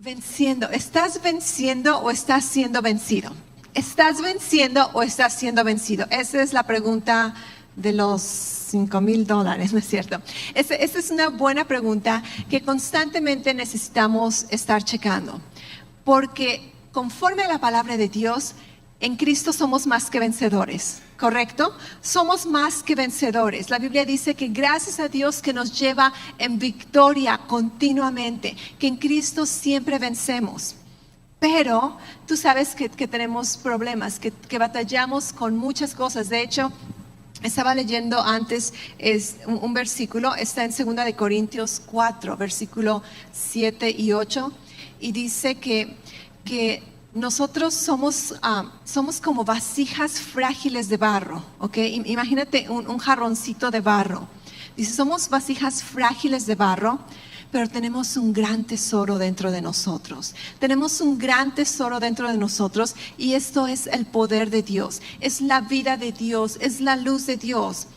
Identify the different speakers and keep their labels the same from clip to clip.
Speaker 1: Venciendo. ¿Estás venciendo o estás siendo vencido? ¿Estás venciendo o estás siendo vencido? Esa es la pregunta de los $5,000, ¿no es cierto? Esa es una buena pregunta que constantemente necesitamos estar checando. Porque conforme a la palabra de Dios, en Cristo somos más que vencedores, ¿correcto? Somos más que vencedores. La Biblia dice que gracias a Dios que nos lleva en victoria continuamente, que en Cristo siempre vencemos. Pero tú sabes que tenemos problemas, que batallamos con muchas cosas. De hecho, estaba leyendo antes un versículo, está en 2 de Corintios 4, versículo 7 y 8, y dice que nosotros somos como vasijas frágiles de barro, ¿ok? Imagínate un jarroncito de barro. Dice, somos vasijas frágiles de barro, pero tenemos un gran tesoro dentro de nosotros. Tenemos un gran tesoro dentro de nosotros y esto es el poder de Dios, es la vida de Dios, es la luz de Dios.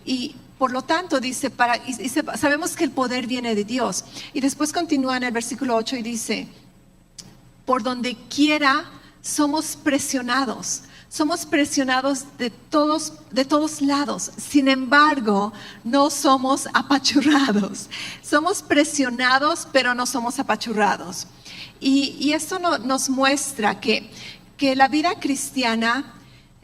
Speaker 1: Y por lo tanto dice, sabemos que el poder viene de Dios. Y después continúa en el versículo 8 y dice, por donde quiera somos presionados de todos lados. Sin embargo, no somos apachurrados. Somos presionados, pero no somos apachurrados. Y esto nos muestra que la vida cristiana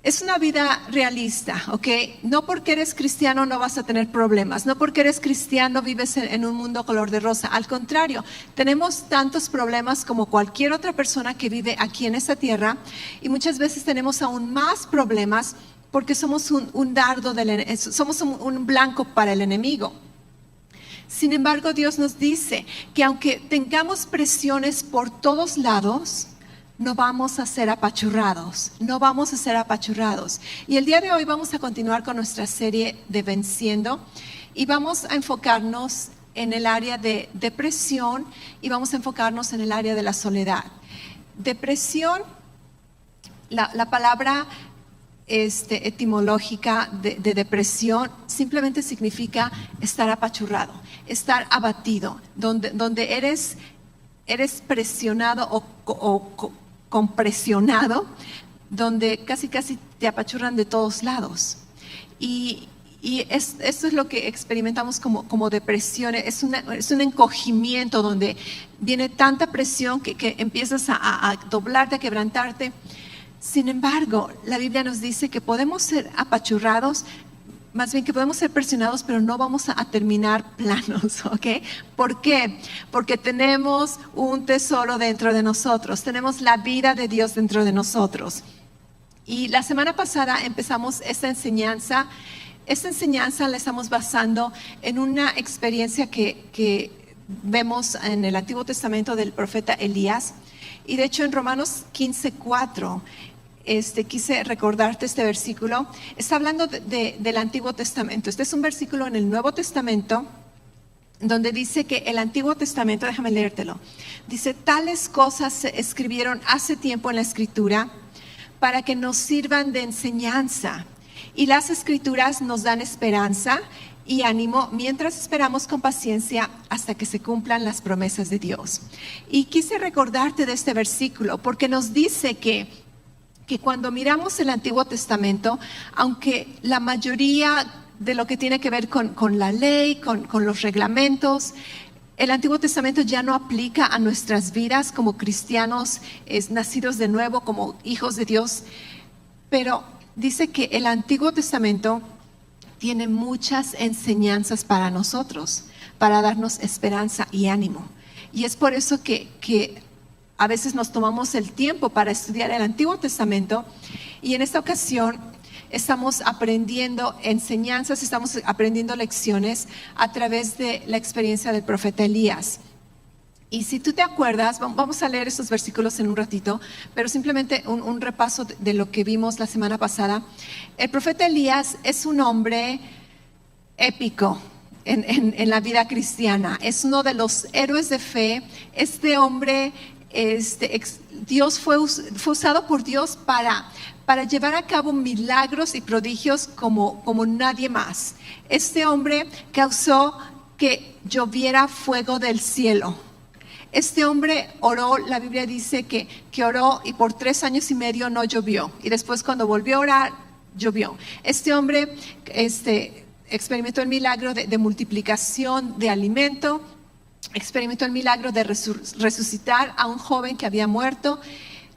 Speaker 1: es una vida realista, ¿ok? No porque eres cristiano no vas a tener problemas, no porque eres cristiano vives en un mundo color de rosa. Al contrario, tenemos tantos problemas como cualquier otra persona que vive aquí en esta tierra y muchas veces tenemos aún más problemas porque somos un dardo, somos un blanco para el enemigo. Sin embargo, Dios nos dice que aunque tengamos presiones por todos lados, no vamos a ser apachurrados, no vamos a ser apachurrados. Y el día de hoy vamos a continuar con nuestra serie de Venciendo y vamos a enfocarnos en el área de depresión y vamos a enfocarnos en el área de la soledad. Depresión, la palabra etimológica de depresión simplemente significa estar apachurrado, estar abatido, donde eres presionado o compresionado, donde casi te apachurran de todos lados. Y esto es lo que experimentamos como depresión, es un encogimiento donde viene tanta presión que empiezas a doblarte, a quebrantarte. Sin embargo, la Biblia nos dice que podemos ser apachurrados, más bien que podemos ser presionados, pero no vamos a terminar planos, ¿ok? ¿Por qué? Porque tenemos un tesoro dentro de nosotros, tenemos la vida de Dios dentro de nosotros. Y la semana pasada empezamos esta enseñanza la estamos basando en una experiencia que vemos en el Antiguo Testamento del profeta Elías. Y de hecho en Romanos 15:4, quise recordarte este versículo. Está hablando del Antiguo Testamento. Este es un versículo en el Nuevo Testamento donde dice que el Antiguo Testamento, déjame leértelo, dice, tales cosas se escribieron hace tiempo en la Escritura para que nos sirvan de enseñanza. Y las Escrituras nos dan esperanza y ánimo mientras esperamos con paciencia hasta que se cumplan las promesas de Dios. Y quise recordarte de este versículo porque nos dice que cuando miramos el Antiguo Testamento, aunque la mayoría de lo que tiene que ver con la ley, con los reglamentos, el Antiguo Testamento ya no aplica a nuestras vidas como cristianos nacidos de nuevo, como hijos de Dios, pero dice que el Antiguo Testamento tiene muchas enseñanzas para nosotros, para darnos esperanza y ánimo. Y es por eso que a veces nos tomamos el tiempo para estudiar el Antiguo Testamento y en esta ocasión estamos aprendiendo enseñanzas, estamos aprendiendo lecciones a través de la experiencia del profeta Elías. Y si tú te acuerdas, vamos a leer estos versículos en un ratito, pero simplemente un repaso de lo que vimos la semana pasada. El profeta Elías es un hombre épico en la vida cristiana, es uno de los héroes de fe. Este hombre Dios fue usado por Dios para llevar a cabo milagros y prodigios como nadie más. Este hombre causó que lloviera fuego del cielo. Este hombre oró, la Biblia dice que oró y por 3 años y medio no llovió. Y después cuando volvió a orar, llovió. Este hombre experimentó el milagro de multiplicación de alimento, experimentó el milagro de resucitar a un joven que había muerto.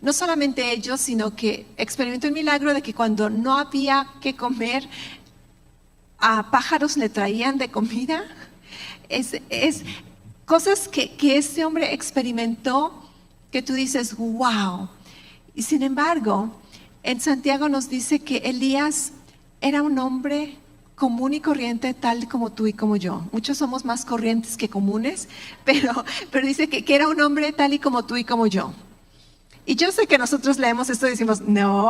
Speaker 1: No solamente ellos, sino que experimentó el milagro de que cuando no había que comer, a pájaros le traían de comida. Es cosas que este hombre experimentó que tú dices, wow. Y sin embargo, en Santiago nos dice que Elías era un hombre común y corriente, tal como tú y como yo. Muchos somos más corrientes que comunes, pero dice que era un hombre tal y como tú y como yo. Y yo sé que nosotros leemos esto y decimos, no,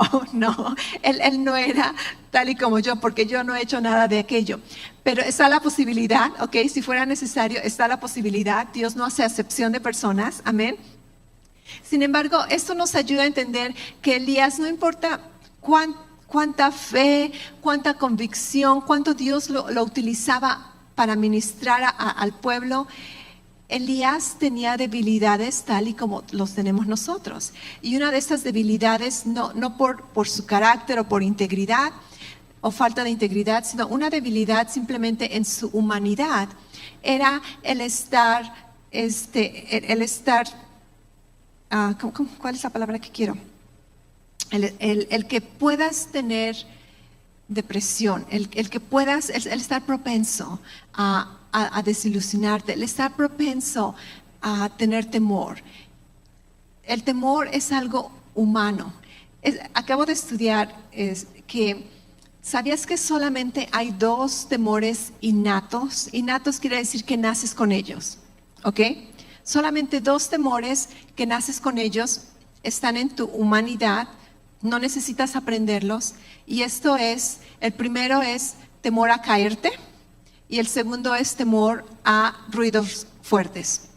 Speaker 1: él no era tal y como yo, porque yo no he hecho nada de aquello. Pero está la posibilidad, ok, si fuera necesario, está la posibilidad. Dios no hace acepción de personas, amén. Sin embargo, esto nos ayuda a entender que Elías, no importa cuánta fe, cuánta convicción, cuánto Dios lo utilizaba para ministrar al pueblo, Elías tenía debilidades tal y como los tenemos nosotros. Y una de estas debilidades, no por su carácter o por integridad o falta de integridad, sino una debilidad simplemente en su humanidad, era el estar, ¿cuál es la palabra que quiero? El que puedas tener depresión, el que puedas, el estar propenso a desilusionarte, el estar propenso a tener temor. El temor es algo humano. Acabo de estudiar que, ¿sabías que solamente hay 2 temores innatos? Innatos quiere decir que naces con ellos, ¿ok? Solamente 2 temores que naces con ellos están en tu humanidad, no necesitas aprenderlos. Y esto es, el primero es temor a caerte y el segundo es temor a ruidos fuertes.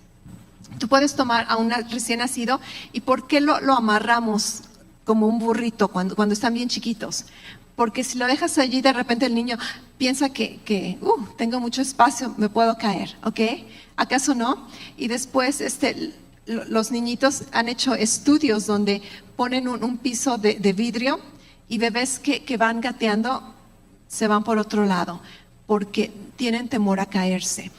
Speaker 1: Tú puedes tomar a un recién nacido y ¿por qué lo amarramos como un burrito cuando están bien chiquitos? Porque si lo dejas allí, de repente el niño piensa que tengo mucho espacio, me puedo caer, ¿ok? ¿Acaso no? Y después los niñitos han hecho estudios donde ponen un piso de vidrio y bebés que van gateando se van por otro lado porque tienen temor a caerse.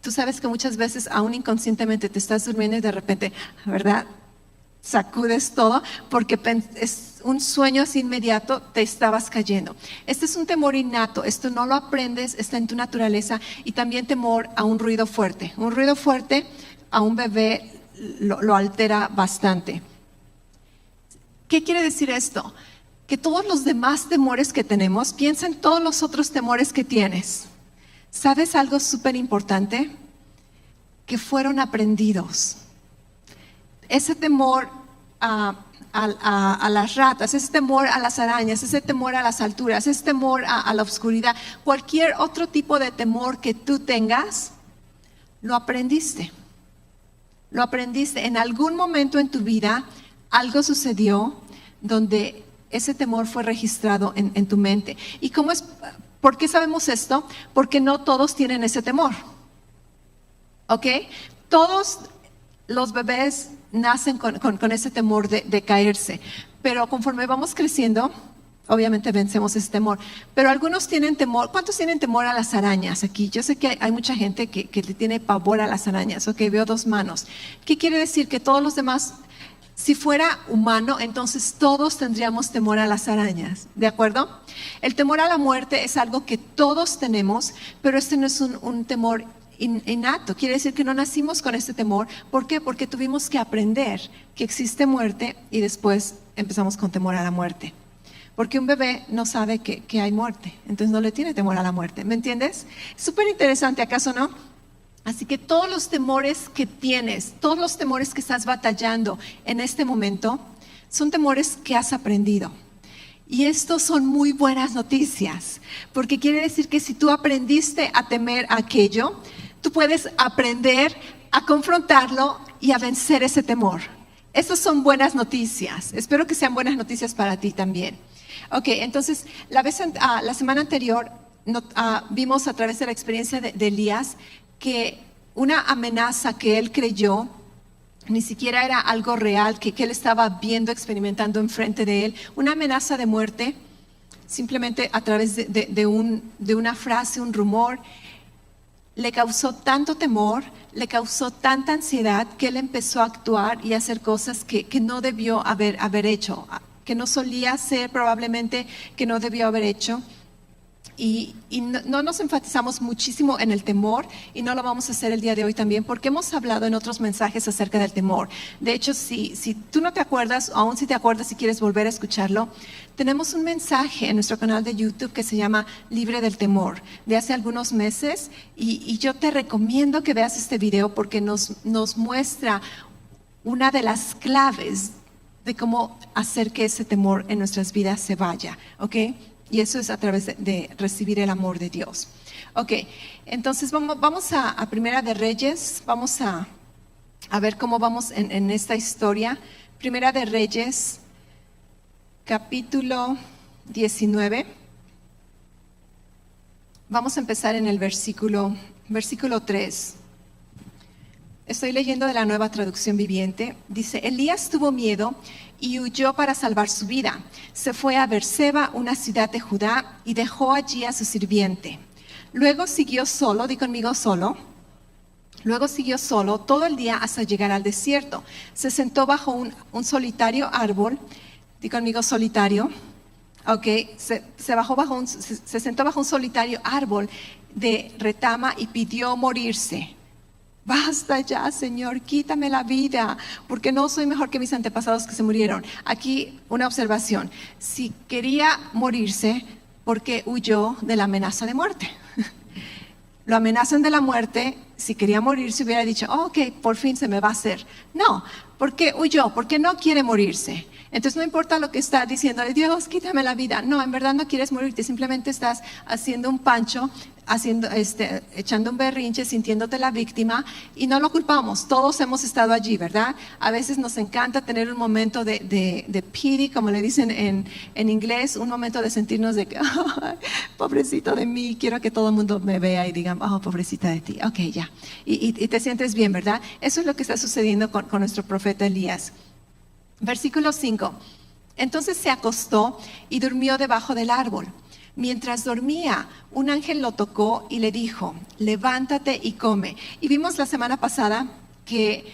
Speaker 1: Tú sabes que muchas veces aún inconscientemente te estás durmiendo y de repente, ¿verdad?, sacudes todo porque es un sueño así inmediato, te estabas cayendo. Este es un temor innato, esto no lo aprendes, está en tu naturaleza. Y también temor a un ruido fuerte. Un ruido fuerte a un bebé lo altera bastante. ¿Qué quiere decir esto? Que todos los demás temores que tenemos, piensa en todos los otros temores que tienes. ¿Sabes algo súper importante? Que fueron aprendidos. Ese temor a las ratas, ese temor a las arañas, ese temor a las alturas, ese temor a la oscuridad, cualquier otro tipo de temor que tú tengas, lo aprendiste. Lo aprendiste. En algún momento en tu vida, algo sucedió donde ese temor fue registrado en tu mente. ¿Y por qué sabemos esto? Porque no todos tienen ese temor. ¿Ok? Todos los bebés nacen con ese temor de caerse, pero conforme vamos creciendo, obviamente vencemos ese temor. Pero algunos tienen temor. ¿Cuántos tienen temor a las arañas aquí? Yo sé que hay mucha gente que le tiene pavor a las arañas. Ok, veo 2 manos. ¿Qué quiere decir? Que todos los demás, si fuera humano, entonces todos tendríamos temor a las arañas, ¿de acuerdo? El temor a la muerte es algo que todos tenemos, pero este no es un temor innato. Quiere decir que no nacimos con este temor. ¿Por qué? Porque tuvimos que aprender que existe muerte y después empezamos con temor a la muerte. Porque un bebé no sabe que hay muerte, entonces no le tiene temor a la muerte, ¿me entiendes? Súper interesante, ¿acaso no? Así que todos los temores que tienes, todos los temores que estás batallando en este momento, son temores que has aprendido. Y estos son muy buenas noticias, porque quiere decir que si tú aprendiste a temer aquello, tú puedes aprender a confrontarlo y a vencer ese temor. Estas son buenas noticias. Espero que sean buenas noticias para ti también. Ok, entonces la semana anterior vimos a través de la experiencia de Elías que una amenaza que él creyó Ni siquiera era algo real que él estaba viendo, experimentando enfrente de él. Una amenaza de muerte, simplemente a través de una frase, un rumor, le causó tanto temor, le causó tanta ansiedad que él empezó a actuar y a hacer cosas que no debió haber hecho, que no solía hacer probablemente, que no debió haber hecho. Y no nos enfatizamos muchísimo en el temor, y no lo vamos a hacer el día de hoy también, porque hemos hablado en otros mensajes acerca del temor. De hecho, si tú no te acuerdas, o aún si te acuerdas, si quieres volver a escucharlo, tenemos un mensaje en nuestro canal de YouTube que se llama Libre del Temor, de hace algunos meses, y yo te recomiendo que veas este video porque nos muestra una de las claves de cómo hacer que ese temor en nuestras vidas se vaya, ¿ok? Y eso es a través de recibir el amor de Dios. Ok, entonces vamos a Primera de Reyes, vamos a ver cómo vamos en esta historia. Primera de Reyes, capítulo 19. Vamos a empezar en el versículo 3. Estoy leyendo de la Nueva Traducción Viviente. Dice: Elías tuvo miedo y huyó para salvar su vida. Se fue a Berseba, una ciudad de Judá, y dejó allí a su sirviente. Luego siguió solo, di conmigo solo. Luego siguió solo todo el día hasta llegar al desierto. Se sentó bajo un solitario árbol, di conmigo solitario. Ok, se sentó bajo un solitario árbol de retama y pidió morirse. Basta ya, Señor, quítame la vida, porque no soy mejor que mis antepasados que se murieron. Aquí una observación: si quería morirse, ¿por qué huyó de la amenaza de muerte? Lo amenazan de la muerte. Si quería morirse, hubiera dicho: oh, ok, por fin se me va a hacer. No, ¿por qué huyó? Porque no quiere morirse. Entonces no importa lo que está diciendo, Dios, quítame la vida. No, en verdad no quieres morirte, simplemente estás haciendo un pancho, echando un berrinche, sintiéndote la víctima, y no lo culpamos. Todos hemos estado allí, ¿verdad? A veces nos encanta tener un momento de pity, como le dicen en inglés, un momento de sentirnos de que, oh, pobrecito de mí, quiero que todo el mundo me vea y digan, oh, pobrecita de ti. Ok, ya. Y te sientes bien, ¿verdad? Eso es lo que está sucediendo con nuestro profeta Elías. Versículo 5. Entonces se acostó y durmió debajo del árbol. Mientras dormía, un ángel lo tocó y le dijo: levántate y come. Y vimos la semana pasada que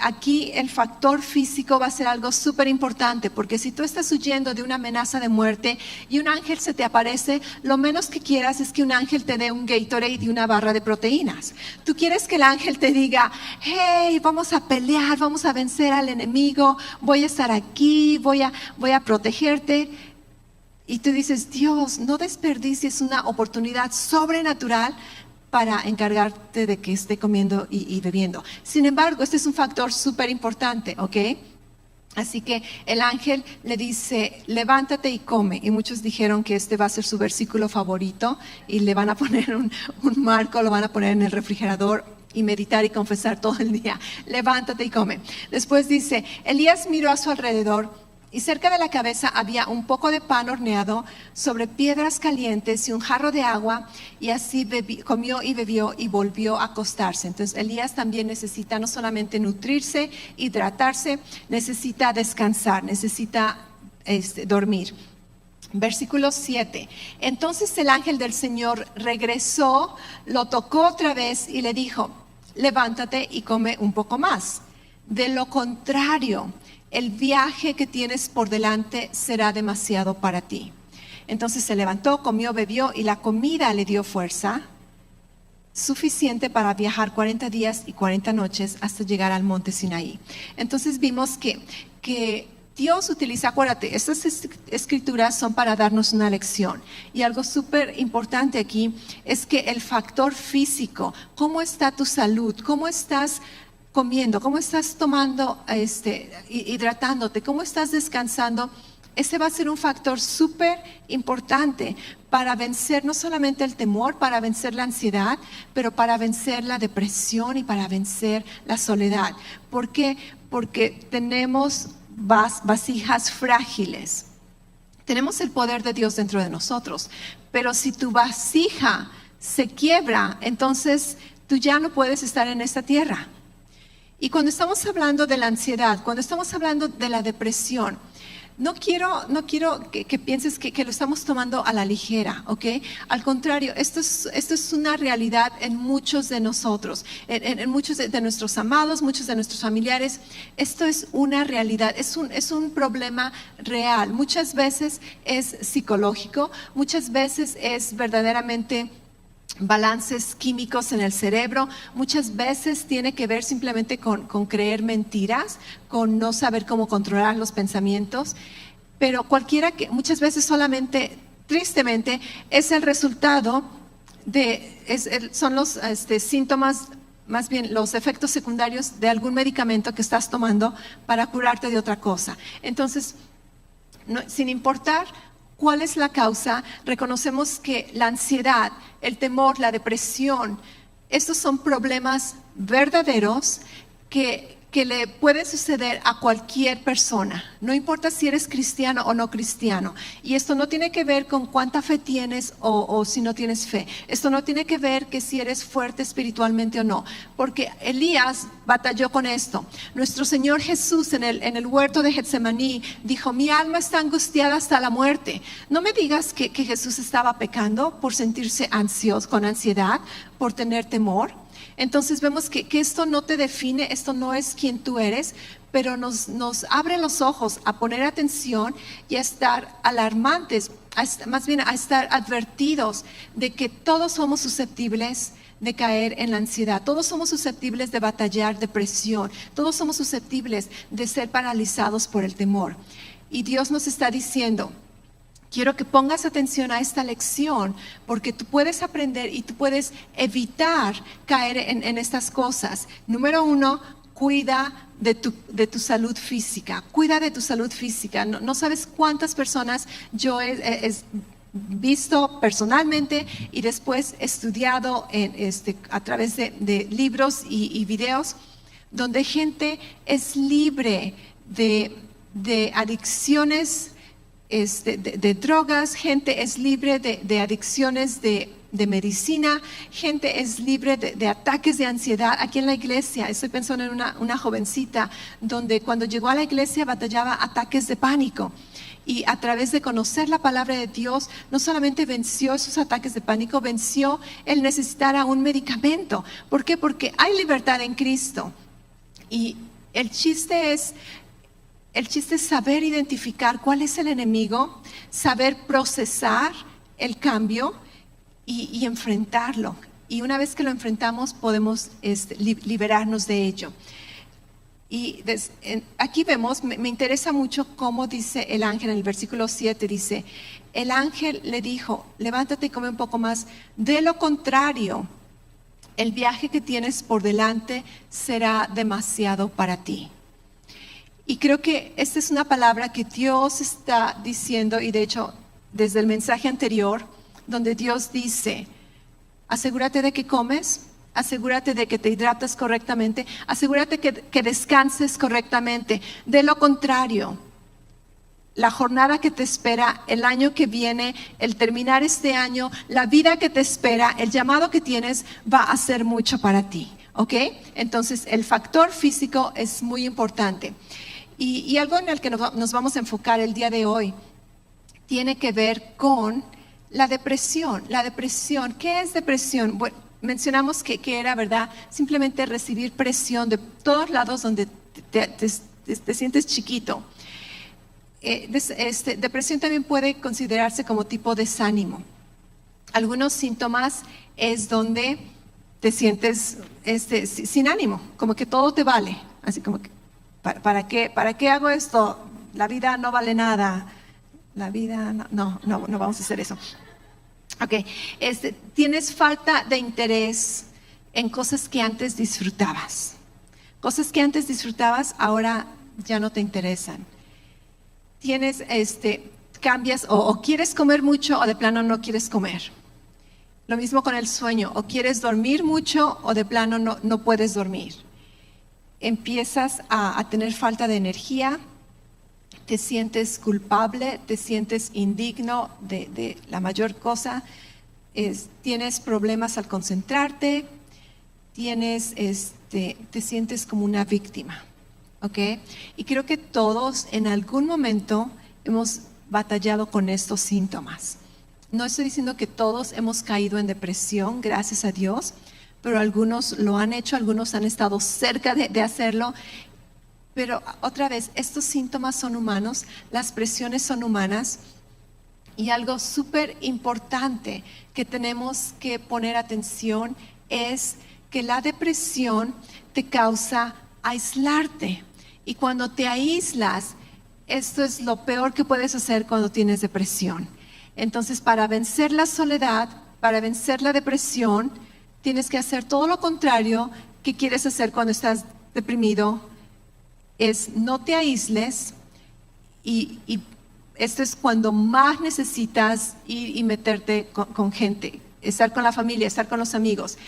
Speaker 1: aquí el factor físico va a ser algo súper importante, porque si tú estás huyendo de una amenaza de muerte y un ángel se te aparece, lo menos que quieras es que un ángel te dé un Gatorade y una barra de proteínas. Tú quieres que el ángel te diga: hey, vamos a pelear, vamos a vencer al enemigo, voy a estar aquí, voy a protegerte. Y tú dices: Dios, no desperdicies una oportunidad sobrenatural para encargarte de que esté comiendo y bebiendo. Sin embargo, este es un factor súper importante, ¿ok? Así que el ángel le dice: levántate y come. Y muchos dijeron que este va a ser su versículo favorito, y le van a poner un marco, lo van a poner en el refrigerador y meditar y confesar todo el día. Levántate y come. Después dice: Elías miró a su alrededor, y cerca de la cabeza había un poco de pan horneado sobre piedras calientes y un jarro de agua, y así comió y bebió y volvió a acostarse. Entonces Elías también necesita no solamente nutrirse, hidratarse, necesita descansar, necesita dormir. Versículo 7. Entonces el ángel del Señor regresó, lo tocó otra vez y le dijo: levántate y come un poco más. De lo contrario, el viaje que tienes por delante será demasiado para ti. Entonces se levantó, comió, bebió, y la comida le dio fuerza suficiente para viajar 40 días y 40 noches hasta llegar al monte Sinaí. Entonces vimos que Dios utiliza, acuérdate, estas escrituras son para darnos una lección. Y algo súper importante aquí es que el factor físico, cómo está tu salud, cómo estás comiendo, cómo estás tomando, hidratándote, cómo estás descansando, ese va a ser un factor súper importante para vencer no solamente el temor, para vencer la ansiedad, pero para vencer la depresión y para vencer la soledad. ¿Por qué? Porque tenemos vasijas frágiles. Tenemos el poder de Dios dentro de nosotros, pero si tu vasija se quiebra, entonces tú ya no puedes estar en esta tierra. Y cuando estamos hablando de la ansiedad, cuando estamos hablando de la depresión, no quiero que pienses que lo estamos tomando a la ligera, ¿ok? Al contrario, esto es una realidad en muchos de nosotros, en muchos de nuestros amados, muchos de nuestros familiares. Esto es una realidad, es un problema real. Muchas veces es psicológico, muchas veces es verdaderamente balances químicos en el cerebro, muchas veces tiene que ver simplemente con creer mentiras, con no saber cómo controlar los pensamientos, pero cualquiera que muchas veces solamente, tristemente, es el resultado son los síntomas, más bien los efectos secundarios de algún medicamento que estás tomando para curarte de otra cosa. Entonces, sin importar ¿cuál es la causa? Reconocemos que la ansiedad, el temor, la depresión, estos son problemas verdaderos que le pueden suceder a cualquier persona. No importa si eres cristiano o no cristiano. Y esto no tiene que ver con cuánta fe tienes o si no tienes fe. Esto no tiene que ver que si eres fuerte espiritualmente o no. Porque Elías batalló con esto. Nuestro Señor Jesús en el huerto de Getsemaní dijo, mi alma está angustiada hasta la muerte. No me digas que Jesús estaba pecando por sentirse ansioso, con ansiedad, por tener temor. Entonces vemos que esto no te define, esto no es quien tú eres, pero nos abre los ojos a poner atención y a estar alarmantes, más bien a estar advertidos de que todos somos susceptibles de caer en la ansiedad, todos somos susceptibles de batallar depresión, todos somos susceptibles de ser paralizados por el temor. Y Dios nos está diciendo, quiero que pongas atención a esta lección porque tú puedes aprender y tú puedes evitar caer en estas cosas. Número 1, cuida de tu salud física. Cuida de tu salud física. No sabes cuántas personas yo he visto personalmente y después estudiado a través de libros y videos donde gente es libre de adicciones de drogas, gente es libre de adicciones de medicina, gente es libre de ataques de ansiedad. Aquí en la iglesia, estoy pensando en una jovencita donde cuando llegó a la iglesia batallaba ataques de pánico. Y a través de conocer la palabra de Dios, no solamente venció esos ataques de pánico, venció el necesitar a un medicamento. ¿Por qué? Porque hay libertad en Cristo. Y el chiste es saber identificar cuál es el enemigo, saber procesar el cambio y enfrentarlo. Y una vez que lo enfrentamos, podemos liberarnos de ello. Y aquí vemos, me interesa mucho cómo dice el ángel en el versículo 7, dice, el ángel le dijo, levántate y come un poco más. De lo contrario, el viaje que tienes por delante será demasiado para ti. Y creo que esta es una palabra que Dios está diciendo, y de hecho, desde el mensaje anterior, donde Dios dice, asegúrate de que comes, asegúrate de que te hidratas correctamente, asegúrate que descanses correctamente. De lo contrario, la jornada que te espera, el año que viene, el terminar este año, la vida que te espera, el llamado que tienes, va a ser mucho para ti, ¿ok? Entonces, el factor físico es muy importante. Y algo en el que nos vamos a enfocar el día de hoy tiene que ver con la depresión. La depresión, ¿qué es depresión? Bueno, mencionamos que era, ¿verdad? Simplemente recibir presión de todos lados donde te sientes chiquito. Depresión también puede considerarse como tipo desánimo. Algunos síntomas es donde te sientes sin ánimo, como que todo te vale, así como que ¿Para qué hago esto? La vida no vale nada. La vida, no vamos a hacer eso. Ok, tienes falta de interés en cosas que antes disfrutabas. Cosas que antes disfrutabas ahora ya no te interesan. Tienes, cambias o quieres comer mucho o de plano no quieres comer. Lo mismo con el sueño, o quieres dormir mucho o de plano no puedes dormir. Empiezas a tener falta de energía, te sientes culpable, te sientes indigno de la mayor tienes problemas al concentrarte, tienes te sientes como una víctima, ¿ok? Y creo que todos en algún momento hemos batallado con estos síntomas. No estoy diciendo que todos hemos caído en depresión, gracias a Dios, pero algunos lo han hecho, algunos han estado cerca de hacerlo. Pero otra vez, estos síntomas son humanos, las presiones son humanas, y algo súper importante que tenemos que poner atención es que la depresión te causa aislarte. Y cuando te aíslas, esto es lo peor que puedes hacer cuando tienes depresión. Entonces, para vencer la soledad, para vencer la depresión, tienes que hacer todo lo contrario que quieres hacer cuando estás deprimido. Es no te aísles, y esto es cuando más necesitas ir y meterte con gente, estar con la familia, estar con los amigos.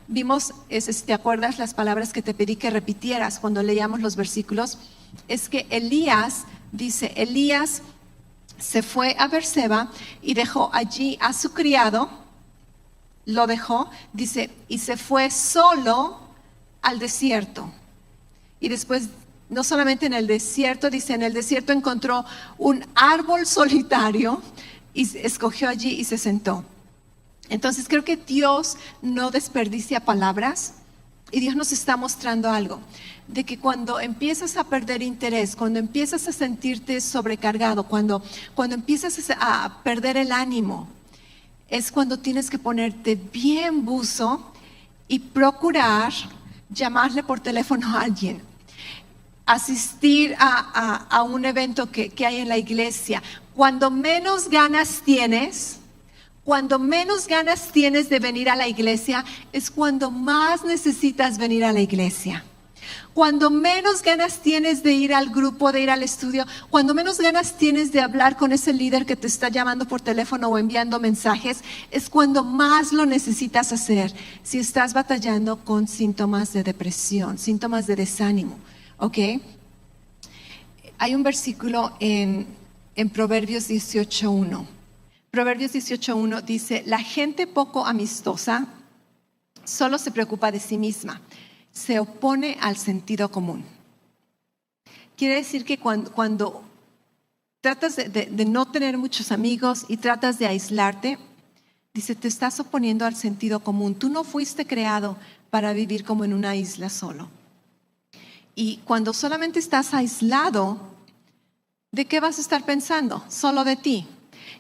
Speaker 1: Vimos, ¿te acuerdas las palabras que te pedí que repitieras cuando leíamos los versículos? Es que Elías se fue a Berseba y dejó allí a su criado, lo dejó, dice, y se fue solo al desierto. Y después, no solamente en el desierto, dice, en el desierto encontró un árbol solitario y escogió allí y se sentó. Entonces creo que Dios no desperdicia palabras, y Dios nos está mostrando algo, de que cuando empiezas a perder interés, cuando empiezas a sentirte sobrecargado, cuando empiezas a perder el ánimo, es cuando tienes que ponerte bien buzo y procurar llamarle por teléfono a alguien, asistir a un evento que hay en la iglesia. Cuando menos ganas tienes de venir a la iglesia, es cuando más necesitas venir a la iglesia. Cuando menos ganas tienes de ir al grupo, de ir al estudio, cuando menos ganas tienes de hablar con ese líder que te está llamando por teléfono o enviando mensajes, es cuando más lo necesitas hacer. Si estás batallando con síntomas de depresión, síntomas de desánimo, ¿ok? Hay un versículo en Proverbios 18:1. Proverbios 18:1 dice, la gente poco amistosa solo se preocupa de sí misma, se opone al sentido común. Quiere decir que cuando tratas de no tener muchos amigos y tratas de aislarte, dice, te estás oponiendo al sentido común. Tú no fuiste creado para vivir como en una isla solo. Y cuando solamente estás aislado, ¿de qué vas a estar pensando? Solo de ti.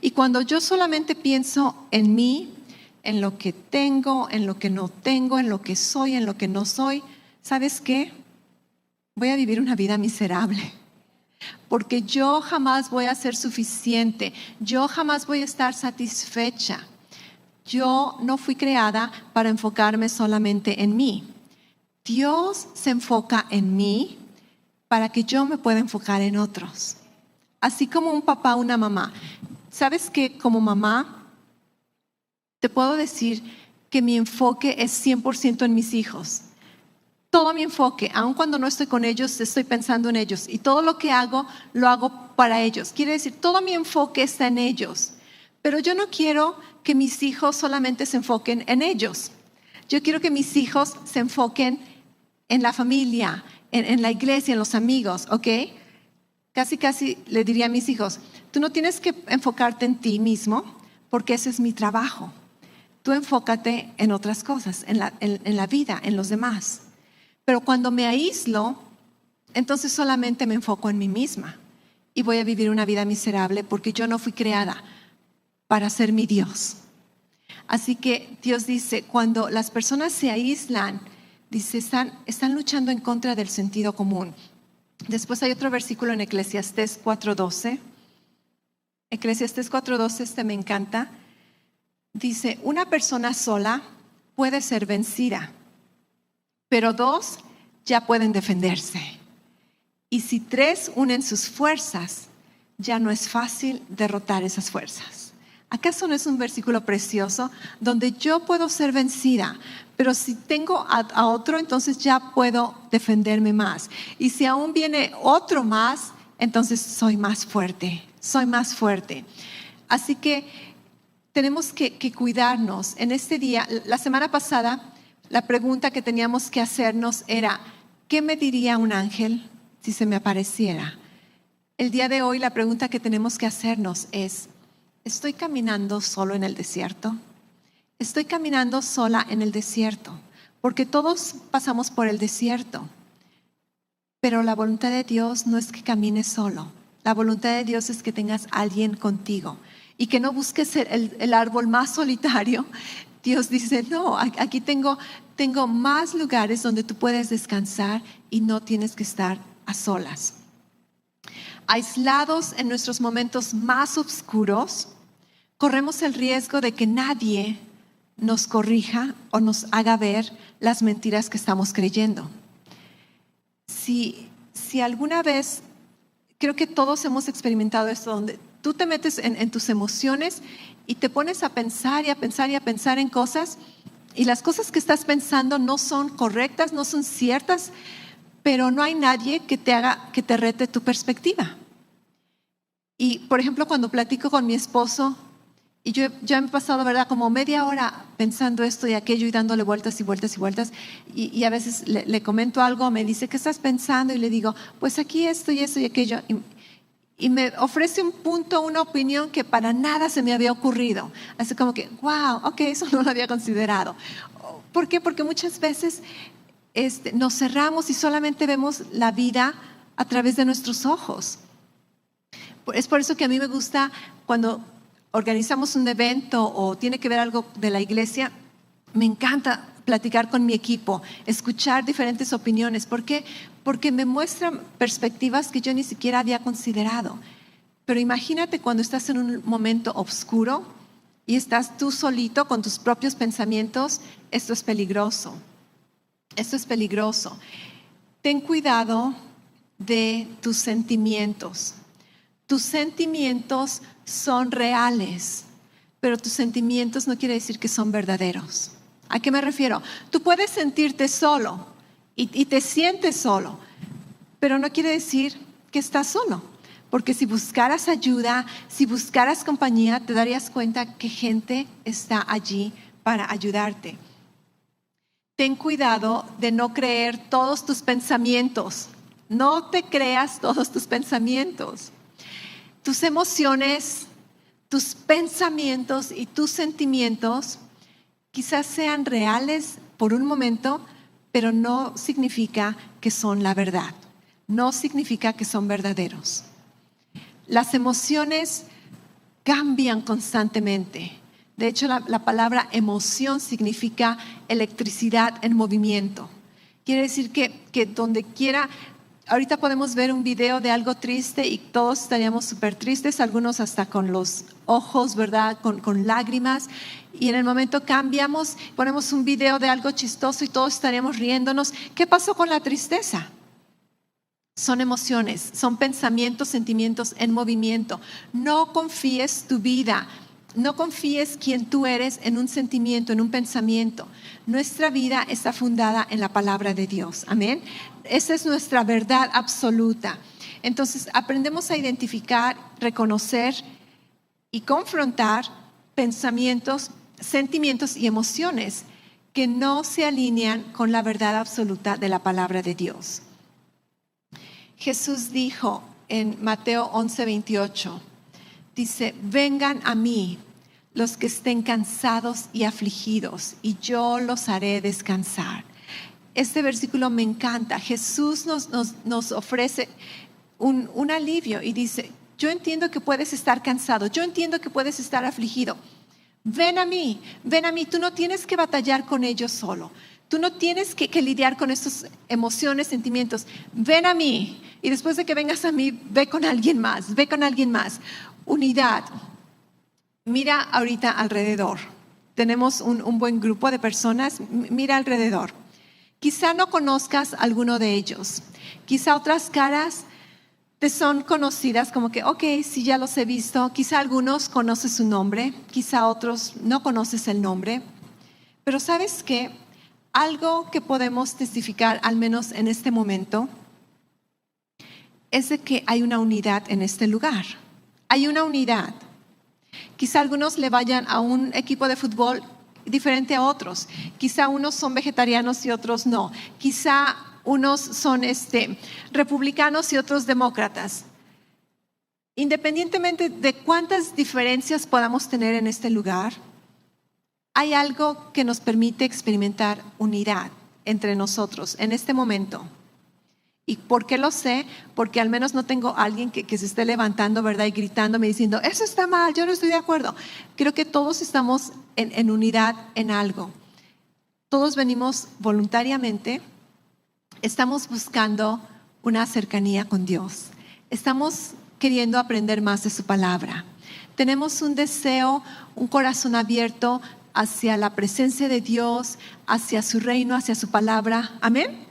Speaker 1: Y cuando yo solamente pienso en mí, en lo que tengo, en lo que no tengo, en lo que soy, en lo que no soy, ¿sabes qué? Voy a vivir una vida miserable. Porque yo jamás voy a ser suficiente. Yo jamás voy a estar satisfecha. Yo no fui creada para enfocarme solamente en mí. Dios se enfoca en mí para que yo me pueda enfocar en otros. Así como un papá, una mamá. ¿Sabes que como mamá te puedo decir que mi enfoque es 100% en mis hijos? Todo mi enfoque, aun cuando no estoy con ellos, estoy pensando en ellos. Y todo lo que hago, lo hago para ellos. Quiere decir, todo mi enfoque está en ellos. Pero yo no quiero que mis hijos solamente se enfoquen en ellos. Yo quiero que mis hijos se enfoquen en la familia, en la iglesia, en los amigos, ¿ok? Casi le diría a mis hijos, tú no tienes que enfocarte en ti mismo, porque ese es mi trabajo. Tú enfócate en otras cosas, en la vida, en los demás. Pero cuando me aíslo, entonces solamente me enfoco en mí misma y voy a vivir una vida miserable porque yo no fui creada para ser mi Dios. Así que Dios dice, cuando las personas se aíslan, dice, están luchando en contra del sentido común. Después hay otro versículo en Eclesiastés 4:12. Eclesiastés 4:12, este me encanta. Dice, una persona sola puede ser vencida, pero dos ya pueden defenderse. Y si tres unen sus fuerzas, ya no es fácil derrotar esas fuerzas. ¿Acaso no es un versículo precioso donde yo puedo ser vencida, pero si tengo a otro, entonces ya puedo defenderme más? Y si aún viene otro más, entonces soy más fuerte. Así que tenemos que cuidarnos. En este día, la semana pasada, la pregunta que teníamos que hacernos era, ¿qué me diría un ángel si se me apareciera? El día de hoy la pregunta que tenemos que hacernos es, ¿estoy caminando solo en el desierto? Estoy caminando sola en el desierto, porque todos pasamos por el desierto. Pero la voluntad de Dios no es que camines solo. La voluntad de Dios es que tengas a alguien contigo y que no busques el árbol más solitario. Dios dice, no, aquí tengo más lugares donde tú puedes descansar y no tienes que estar a solas. Aislados en nuestros momentos más oscuros, corremos el riesgo de que nadie nos corrija o nos haga ver las mentiras que estamos creyendo. Si alguna vez, creo que todos hemos experimentado esto, donde tú te metes en tus emociones y te pones a pensar y a pensar y a pensar en cosas, y las cosas que estás pensando no son correctas, no son ciertas, pero no hay nadie que te rete tu perspectiva. Y por ejemplo, cuando platico con mi esposo, y yo ya me he pasado, ¿verdad?, como media hora pensando esto y aquello y dándole vueltas y vueltas y vueltas. Y a veces le comento algo, me dice, ¿qué estás pensando? Y le digo, pues aquí esto y eso y aquello. Y me ofrece un punto, una opinión que para nada se me había ocurrido. Así como que, wow, ok, eso no lo había considerado. ¿Por qué? Porque muchas veces nos cerramos y solamente vemos la vida a través de nuestros ojos. Es por eso que a mí me gusta cuando organizamos un evento o tiene que ver algo de la iglesia, me encanta platicar con mi equipo, escuchar diferentes opiniones. ¿Por qué? Porque me muestran perspectivas que yo ni siquiera había considerado. Pero imagínate cuando estás en un momento oscuro y estás tú solito con tus propios pensamientos, esto es peligroso. Esto es peligroso. Ten cuidado de tus sentimientos. Tus sentimientos son reales, pero tus sentimientos no quiere decir que son verdaderos. ¿A qué me refiero? Tú puedes sentirte solo y te sientes solo, pero no quiere decir que estás solo. Porque si buscaras ayuda, si buscaras compañía, te darías cuenta que gente está allí para ayudarte. Ten cuidado de no creer todos tus pensamientos. No te creas todos tus pensamientos. Tus emociones, tus pensamientos y tus sentimientos quizás sean reales por un momento, pero no significa que son la verdad. No significa que son verdaderos. Las emociones cambian constantemente. De hecho, la palabra emoción significa electricidad en movimiento. Quiere decir que donde quiera. Ahorita podemos ver un video de algo triste y todos estaríamos súper tristes, algunos hasta con los ojos, ¿verdad?, con lágrimas. Y en el momento cambiamos, ponemos un video de algo chistoso y todos estaríamos riéndonos. ¿Qué pasó con la tristeza? Son emociones, son pensamientos, sentimientos en movimiento. No confíes tu vida, no confíes quién tú eres en un sentimiento, en un pensamiento. Nuestra vida está fundada en la palabra de Dios. Amén. Esa es nuestra verdad absoluta. Entonces aprendemos a identificar, reconocer y confrontar pensamientos, sentimientos y emociones que no se alinean con la verdad absoluta de la palabra de Dios. Jesús dijo en Mateo 11:28, dice, vengan a mí los que estén cansados y afligidos y yo los haré descansar. Este versículo me encanta. Jesús nos ofrece un alivio y dice, yo entiendo que puedes estar cansado, yo entiendo que puedes estar afligido. Ven a mí, tú no tienes que batallar con ellos solo. Tú no tienes que lidiar con estas emociones, sentimientos. Ven a mí y después de que vengas a mí, ve con alguien más. Unidad. Mira ahorita alrededor. Tenemos un buen grupo de personas. Mira alrededor. Quizá no conozcas a alguno de ellos. Quizá otras caras te son conocidas como que, ok, sí, ya los he visto. Quizá algunos conoces su nombre. Quizá otros no conoces el nombre. Pero ¿sabes qué? Algo que podemos testificar, al menos en este momento, es de que hay una unidad en este lugar. Hay una unidad. Quizá algunos le vayan a un equipo de fútbol diferente a otros. Quizá unos son vegetarianos y otros no. Quizá unos son republicanos y otros demócratas. Independientemente de cuántas diferencias podamos tener en este lugar, hay algo que nos permite experimentar unidad entre nosotros en este momento. ¿Y por qué lo sé? Porque al menos no tengo a alguien que se esté levantando, ¿verdad? Y gritándome diciendo, eso está mal, yo no estoy de acuerdo. Creo que todos estamos en unidad en algo. Todos venimos voluntariamente, estamos buscando una cercanía con Dios. Estamos queriendo aprender más de su palabra. Tenemos un deseo, un corazón abierto hacia la presencia de Dios, hacia su reino, hacia su palabra. Amén.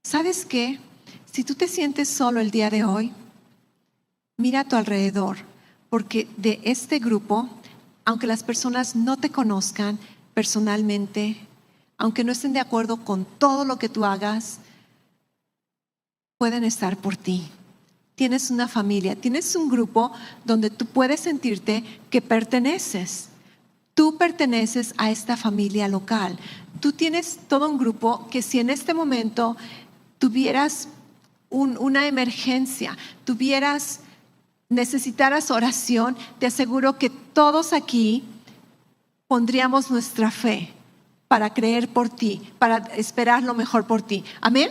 Speaker 1: ¿Sabes qué? Si tú te sientes solo el día de hoy, mira a tu alrededor, porque de este grupo, aunque las personas no te conozcan personalmente, aunque no estén de acuerdo con todo lo que tú hagas, pueden estar por ti. Tienes una familia, tienes un grupo donde tú puedes sentirte que perteneces. Tú perteneces a esta familia local. Tú tienes todo un grupo que si en este momento tuvieras una emergencia, necesitaras oración, te aseguro que todos aquí pondríamos nuestra fe para creer por ti, para esperar lo mejor por ti. ¿Amén?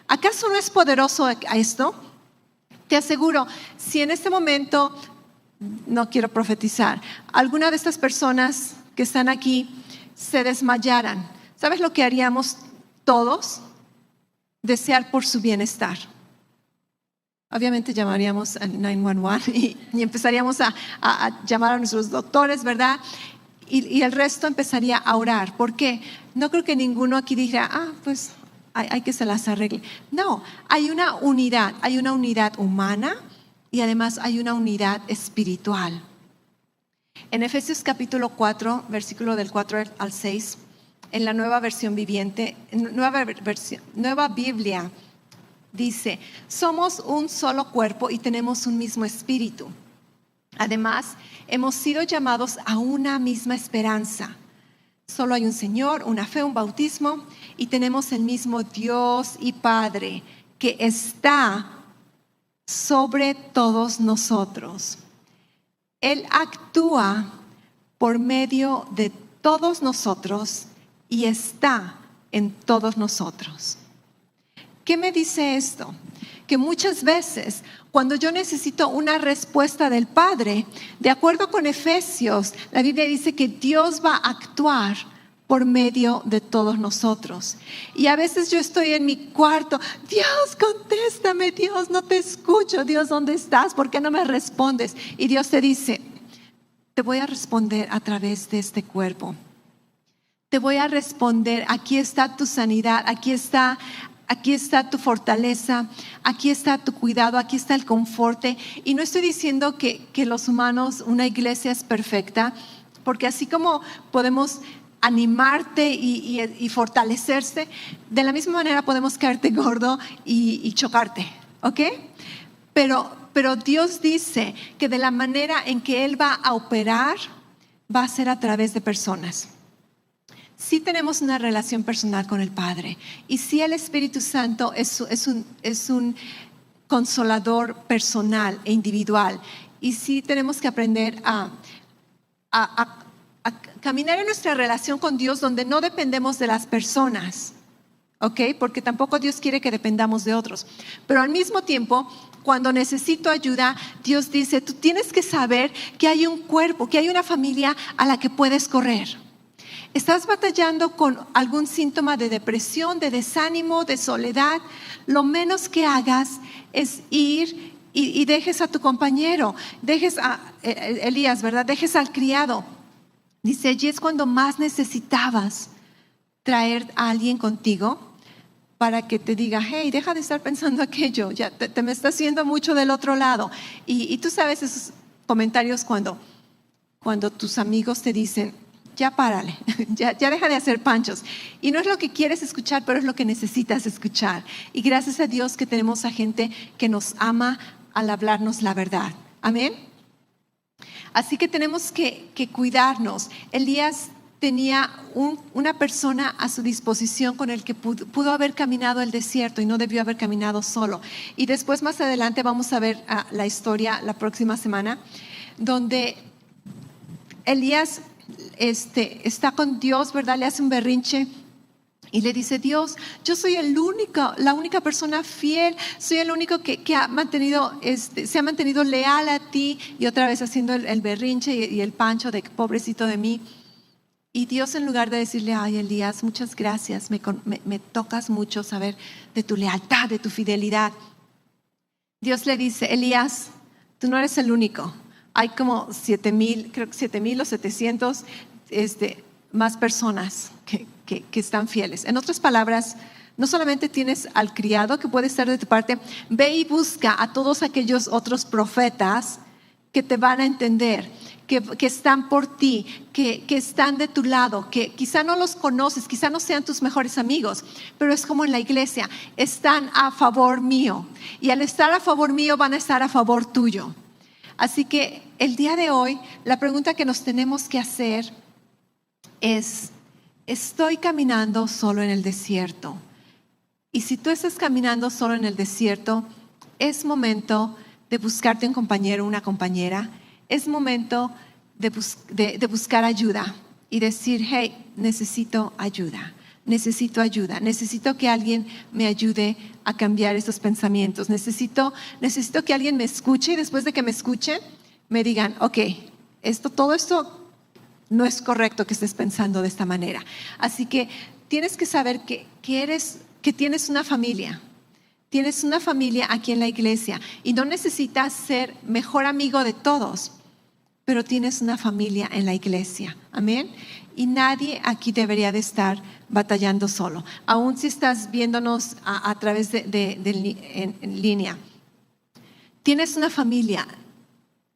Speaker 1: ¿Acaso no es poderoso esto? Te aseguro, si en este momento, no quiero profetizar, alguna de estas personas que están aquí se desmayaran, ¿sabes lo que haríamos todos? Desear por su bienestar. Obviamente llamaríamos al 911 y empezaríamos a llamar a nuestros doctores, ¿verdad? Y el resto empezaría a orar. ¿Por qué? No creo que ninguno aquí dijera, pues hay que se las arregle. No, hay una unidad humana y además hay una unidad espiritual. En Efesios capítulo 4, versículo del 4 al 6, en la nueva versión viviente, nueva Biblia, dice, somos un solo cuerpo y tenemos un mismo espíritu. Además, hemos sido llamados a una misma esperanza. Solo hay un Señor, una fe, un bautismo y tenemos el mismo Dios y Padre que está sobre todos nosotros. Él actúa por medio de todos nosotros y está en todos nosotros. ¿Qué me dice esto? Que muchas veces cuando yo necesito una respuesta del Padre, de acuerdo con Efesios, la Biblia dice que Dios va a actuar por medio de todos nosotros. Y a veces yo estoy en mi cuarto, Dios, contéstame, Dios, no te escucho, Dios, ¿dónde estás? ¿Por qué no me respondes? Y Dios te dice, te voy a responder a través de este cuerpo. Te voy a responder, aquí está tu sanidad, aquí está tu fortaleza, aquí está tu cuidado, aquí está el confort. Y no estoy diciendo que los humanos, una iglesia es perfecta, porque así como podemos animarte y fortalecerse, de la misma manera podemos caerte gordo y chocarte, ¿ok? Pero Dios dice que de la manera en que Él va a operar, va a ser a través de personas. Sí tenemos una relación personal con el Padre y sí el Espíritu Santo es un consolador personal e individual y sí tenemos que aprender a caminar en nuestra relación con Dios donde no dependemos de las personas, ¿ok? Porque tampoco Dios quiere que dependamos de otros, pero al mismo tiempo cuando necesito ayuda, Dios dice, tú tienes que saber que hay un cuerpo, que hay una familia a la que puedes correr. ¿Estás batallando con algún síntoma de depresión, de desánimo, de soledad? Lo menos que hagas es ir y dejes a tu compañero, dejes a Elías, ¿verdad? Dejes al criado. Dice, allí es cuando más necesitabas traer a alguien contigo para que te diga, hey, deja de estar pensando aquello, ya te me estás haciendo mucho del otro lado. Y tú sabes esos comentarios cuando tus amigos te dicen, ya párale, ya deja de hacer panchos. Y no es lo que quieres escuchar, pero es lo que necesitas escuchar. Y gracias a Dios que tenemos a gente que nos ama al hablarnos la verdad. Amén. Así que tenemos que cuidarnos. Elías tenía una persona a su disposición con el que pudo haber caminado el desierto y no debió haber caminado solo. Y después, más adelante, vamos a ver la historia la próxima semana, donde Elías está con Dios, ¿verdad? Le hace un berrinche y le dice: Dios, yo soy la única persona fiel, soy el único que ha mantenido, se ha mantenido leal a ti. Y otra vez haciendo el berrinche y el pancho de pobrecito de mí. Y Dios, en lugar de decirle: ay, Elías, muchas gracias, me tocas mucho saber de tu lealtad, de tu fidelidad, Dios le dice: Elías, tú no eres el único. Hay como 7,000, creo que 7,000 o 700 más personas que están fieles. En otras palabras, no solamente tienes al criado que puede estar de tu parte, ve y busca a todos aquellos otros profetas que te van a entender, que están por ti, que están de tu lado, que quizá no los conoces, quizá no sean tus mejores amigos, pero es como en la iglesia, están a favor mío. Y al estar a favor mío van a estar a favor tuyo. Así que el día de hoy, la pregunta que nos tenemos que hacer es: ¿estoy caminando solo en el desierto? Y si tú estás caminando solo en el desierto, es momento de buscarte un compañero o una compañera. Es momento de buscar ayuda y decir: hey, necesito ayuda, necesito que alguien me ayude a cambiar esos pensamientos, necesito que alguien me escuche, y después de que me escuchen me digan: ok, todo esto no es correcto que estés pensando de esta manera. Así que tienes que saber que tienes una familia. Tienes una familia aquí en la iglesia y no necesitas ser mejor amigo de todos, pero tienes una familia en la iglesia. Amén. Y nadie aquí debería de estar batallando solo. Aún si estás viéndonos a través en línea, tienes una familia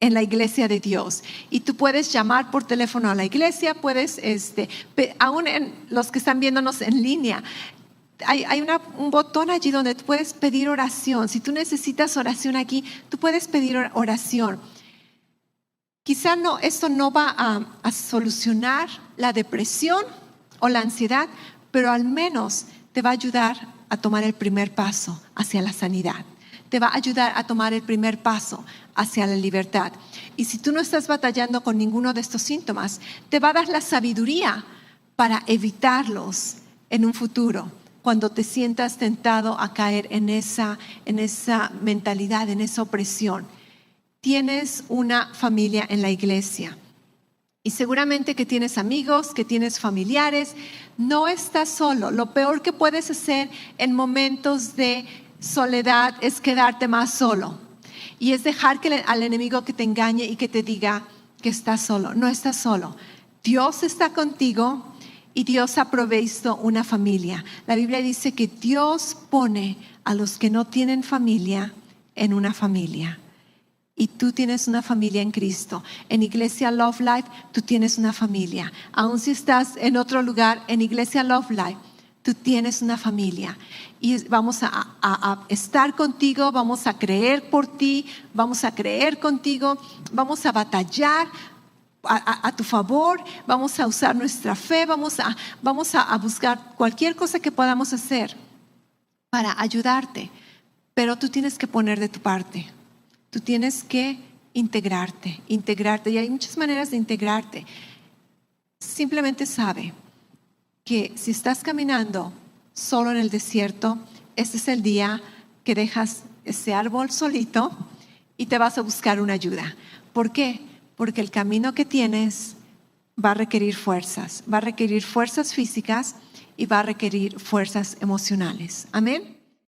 Speaker 1: en la iglesia de Dios y tú puedes llamar por teléfono a la iglesia, puedes, aún en los que están viéndonos en línea, hay un botón allí donde tú puedes pedir oración. Si tú necesitas oración aquí, tú puedes pedir oración. Quizá esto no va a solucionar la depresión o la ansiedad, pero al menos te va a ayudar a tomar el primer paso hacia la sanidad. Te va a ayudar a tomar el primer paso hacia la libertad. Y si tú no estás batallando con ninguno de estos síntomas, te va a dar la sabiduría para evitarlos en un futuro, cuando te sientas tentado a caer en esa mentalidad, en esa opresión. Tienes una familia en la iglesia y seguramente que tienes amigos, que tienes familiares. No estás solo. Lo peor que puedes hacer en momentos de soledad es quedarte más solo y es dejar al enemigo que te engañe y que te diga que estás solo. No estás solo. Dios está contigo. Y Dios ha provisto una familia. La Biblia dice que Dios pone a los que no tienen familia en una familia. Y tú tienes una familia en Cristo. En Iglesia Love Life, tú tienes una familia. Aun si estás en otro lugar, en Iglesia Love Life, tú tienes una familia. Y vamos a estar contigo, vamos a creer por ti, vamos a creer contigo, vamos a batallar a tu favor, vamos a usar nuestra fe, vamos a buscar cualquier cosa que podamos hacer para ayudarte, pero tú tienes que poner de tu parte, tú tienes que integrarte, y hay muchas maneras de integrarte. Simplemente sabe que si estás caminando solo en el desierto, este es el día que dejas ese árbol solito y te vas a buscar una ayuda. ¿Por qué? Porque el camino que tienes va a requerir fuerzas físicas y va a requerir fuerzas emocionales. Amén.